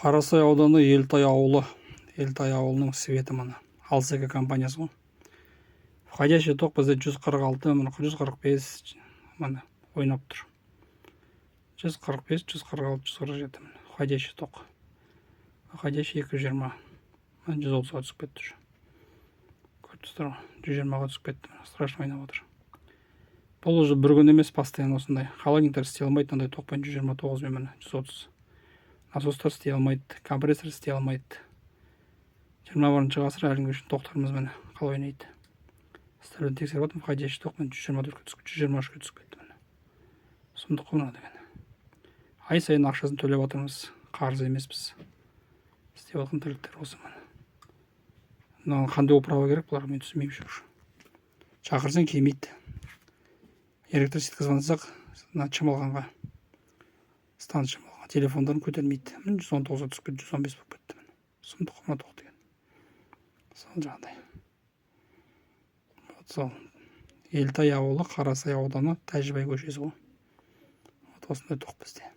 Қарасай ауданы Елтай ауылы. Елтай ауылының светі мына. Алсека компаниясы ғой. Входящий ток бізде 146, мына 145 мына ойнап тұр. 145, 146, 147 мына входящий ток. Входящий 220. Мына 130-ға түсіп кетті уже. Көрдіңіздер ғой, 120-ға түсіп кетті. Страшно ойнап отыр. Бұл уже бір күн емес, постоянно осындай. Холодильниктер істей алмайды, мынандай токпен 129 мен міне 130. Насостар істей алмайды, компрессор істей алмайды. 21-ші ғасыр әліңгі үшін тоқтарымыз міне қалай ойнайды. Стәлін тексеріп отырмын, входящий ток 124-ге түсіп, 123-ге түсіп кетті міне. Сұмдық қой мына деген. Ай сайын ақшасын төлеп отырмыз, қарыз емеспіз. Істеп жатқан тірліктер осы міне. Мынаған қандай управа керек, бұларға мен түсінбеймін жүр. Шақырсаң келмейді. Электричествоға звондасақ, шамалғанға, станция шамалғанға телефондарын көтермейді. 119-ға түсіп кетті, 115 болып кетті. Сұмдық қой мына тоқ деген. Сол жағдай. Сол. Елтай ауылы, Қарасай ауданы, Тәжібай көшесі ғой. Осындай тоқ бізде.